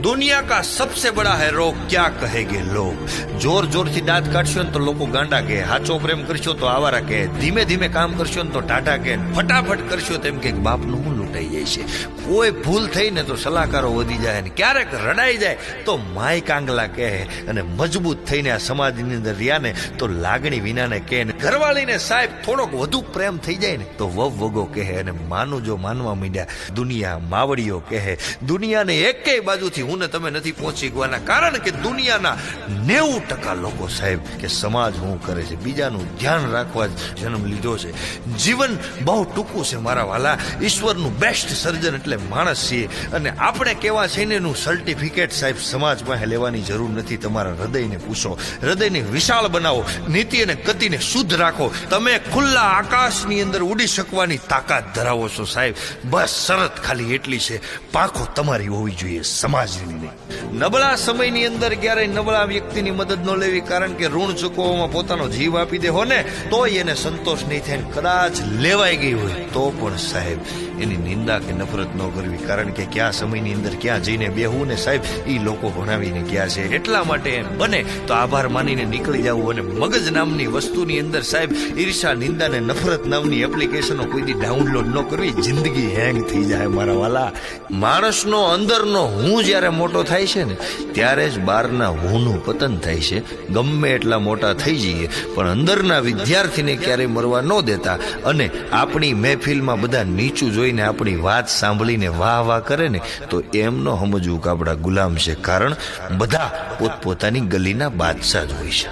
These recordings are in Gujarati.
दुनिया का सबसे बड़ा है रोग क्या कहेंगे लोग। जोर जोर થી દાંત કાઢશો ને તો લોકો ગાંડા કહે, હાચો પ્રેમ કરશો તો આવારા કહે, ધીમે ધીમે કામ કરશો ને તો ટાટા કહે, ફટાફટ કરશો તેમ કે બાપનું હું લૂંટાઈ જાય છે। કોઈ ભૂલ થઈ ને તો સલાહકારો વધી જાય ને ક્યારેક રડાઈ જાય તો માય કાંગલા કહે, અને મજબૂત થઈને આ સમાજની અંદર રહ્યા ને તો લાગણી વિનાને કહે, ને ઘરવાળીને સાહેબ થોડોક વધુ પ્રેમ થઈ જાય ને તો વવ વગો કહે, અને માનું જો માનવા માંડ્યા દુનિયા માવડીઓ કહે। દુનિયાને એકેય બાજુથી હું ને તમે નથી પહોંચી ગવાના, કારણ કે દુનિયાના 90% લોકો સાહેબ કે સમાજ હું કરે છે, બીજાનું ધ્યાન રાખવા જ જન્મ લીધો છે। જીવન બહુ ટૂંકું છે મારા વાલા, ઈશ્વરનું બેસ્ટ સર્જન એટલે માણસ છીએ, અને આપણે કેવા છે ને એનું સર્ટિફિકેટ સાહેબ સમાજ પાસે લેવાની જરૂર નથી। તમારા હૃદયને પૂછો, હૃદયને વિશાળ બનાવો, નીતિ અને ગતિને શુદ્ધ રાખો। તમે ખુલ્લા આકાશની અંદર ઉડી શકવાની તાકાત ધરાવો છો સાહેબ, બસ શરત ખાલી એટલી છે, પાંખો તમારી હોવી જોઈએ, સમાજની નહીં। નબળા સમયની અંદર ક્યારેય નબળા વ્યક્તિની મદદ ન લેવી, કારણ કે ઋણ ચૂકવવામાં પોતાનો જીવ આપી દે હો ને તોય એને સંતોષ નહીં થાય, કદાચ લેવાઈ ગઈ હોય તો પણ સાહેબ એની નિંદા કે નફરત ન કરવી, કારણ કે ક્યાં સમયની અંદર ક્યાં જઈને બેહવું ને સાહેબ એ લોકો ભણાવીને ગયા છે। એટલા માટે એમ બને તો આભાર માનીને નીકળી જવું, અને મગજ નામની વસ્તુની અંદર સાહેબ ઈર્ષા, નિંદા ને નફરત નામની એપ્લિકેશનો કોઈથી ડાઉનલોડ ન કરવી, જિંદગી હેંગ થઈ જાય મારા વાલા। માણસનો અંદરનો હું જ્યારે મોટો થાય છે ને ત્યારે જ બહારના હુંનું પતન થાય છે। ગમે એટલા મોટા થઈ જઈએ પણ અંદરના વિદ્યાર્થીને ક્યારેય મરવા ન દેતા, અને આપણી મહેફિલમાં બધા નીચું જોઈને આપણી વાત સાંભળીને વાહ વાહ કરે ને તો એમ ન સમજવું કે આપણા ગુલામ છે, કારણ બધા પોતપોતાની ગલીના બાદશાહ જ હોય છે।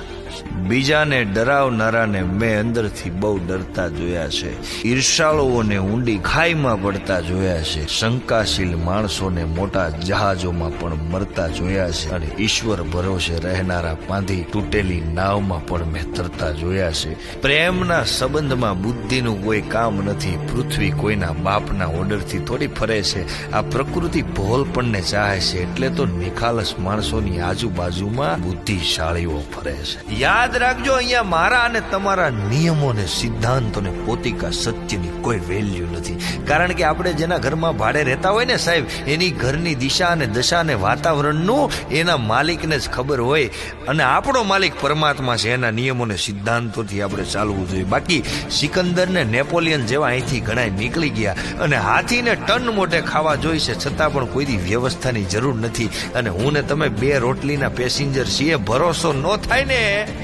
બીજાને ડરાવનારાને મેં અંદરથી બહુ ડરતા જોયા છે, ઈર્ષાળુઓને ઊંડી ખાઈમાં પડતા જોયા છે, શંકાશીલ માણસોને મોટા જહાજોમાં પણ મરતા જોયા છે, અને ઈશ્વર ભરોસે રહેનારા પાંધી તૂટેલી નાવમાં પણ મેં તરતા જોયા છે। પ્રેમના સંબંધમાં બુદ્ધિનું કોઈ કામ નથી, પૃથ્વી કોઈના બાપના ઓર્ડરથી થોડી ફરે છે, આ પ્રકૃતિ ભોળપણને ચાહે છે, એટલે તો નિખાલસ માણસોની આજુબાજુમાં બુદ્ધિશાળીઓ ફરે છે। યાદ રાખજો, અહીંયા મારા અને તમારા નિયમો ને સિદ્ધાંતો ને પોતિકા સત્યની કોઈ વેલ્યુ નથી, કારણ કે આપણે જેના ઘરમાં ભાડે રહેતા હોય ને સાહેબ એની ઘરની દિશા અને દશા ને વાતાવરણનું એના માલિકને જ ખબર હોય, અને આપણો માલિક પરમાત્મા છે, એના નિયમો ને સિદ્ધાંતોથી આપણે ચાલવું જોઈએ। બાકી સિકંદર ને નેપોલિયન જેવા અહીંથી ઘણા નીકળી ગયા, અને હાથીને ટન મોટે ખાવા જોઈ છે, છતાં પણ કોઈ વ્યવસ્થાની જરૂર નથી, અને હું ને તમે 2 રોટલીના પેસેન્જર છીએ। ભરોસો ન થાય ને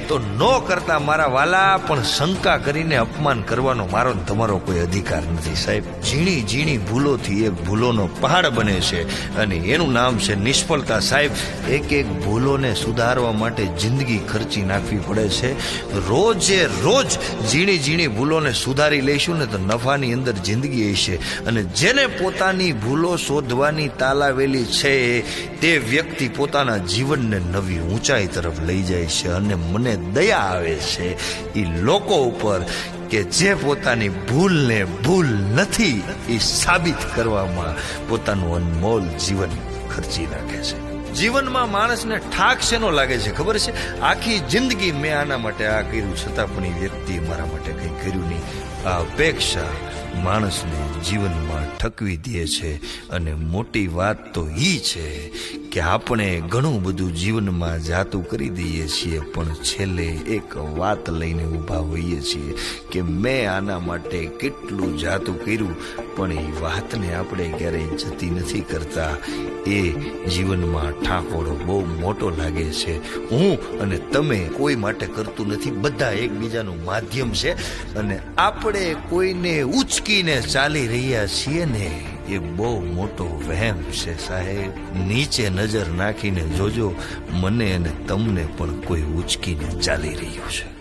તો નો કરતા મારા વાલા, પણ શંકા કરીને અપમાન કરવાનો મારો તમારો કોઈ અધિકાર નથી સાહેબ। ઝીણી ઝીણી ભૂલોથી એક ભૂલોનો પહાડ બને છે, અને એનું નામ છે નિષ્ફળતા સાહેબ। એક એક ભૂલોને સુધારવા માટે જિંદગી ખર્ચી નાખવી પડે છે। રોજે રોજ ઝીણી ઝીણી ભૂલોને સુધારી લઈશું ને તો નફાની અંદર જિંદગી હશે, અને જેને પોતાની ભૂલો શોધવાની તાલાવેલી છે તે વ્યક્તિ પોતાના જીવનને નવી ઊંચાઈ તરફ લઈ જાય છે, અને મને દયા આવે છે એ લોકો ઉપર કે જે પોતાની ભૂલને ભૂલ નથી એ સાબિત કરવામાં પોતાનું અનમોલ જીવન ખર્ચી નાખે છે। જીવનમાં માણસને ઠાક શેનો લાગે છે ખબર છે? આખી જિંદગી મેં આના માટે આ કર્યું, છતાં પણ એ વ્યક્તિએ મારા માટે કંઈ કર્યું નહીં। આ અપેક્ષા માણસને જીવનમાં ઠકવી દે છે, અને મોટી વાત તો એ છે કે આપણે ઘણું બધું જીવનમાં જાતું કરી દઈએ છીએ, પણ છેલ્લે એક વાત લઈને ઊભા હોઈએ છીએ કે મેં આના માટે કેટલું જાતું કર્યું, પણ એ વાતને આપણે ક્યારેય જતી નથી કરતા। એ જીવનમાં ઠાકોરો બહુ મોટો લાગે છે। હું અને તમે કોઈ માટે કરતું નથી, બધા એકબીજાનું માધ્યમ છે, અને આપણે કોઈને ઉચકીને ચાલી રહ્યા છીએ ને એ બહુ મોટો વહેમ છે સાહેબ। નીચે નજર નાખીને જોજો, મને અને તમને પણ કોઈ ઉચકીને ચાલી રહ્યું છે।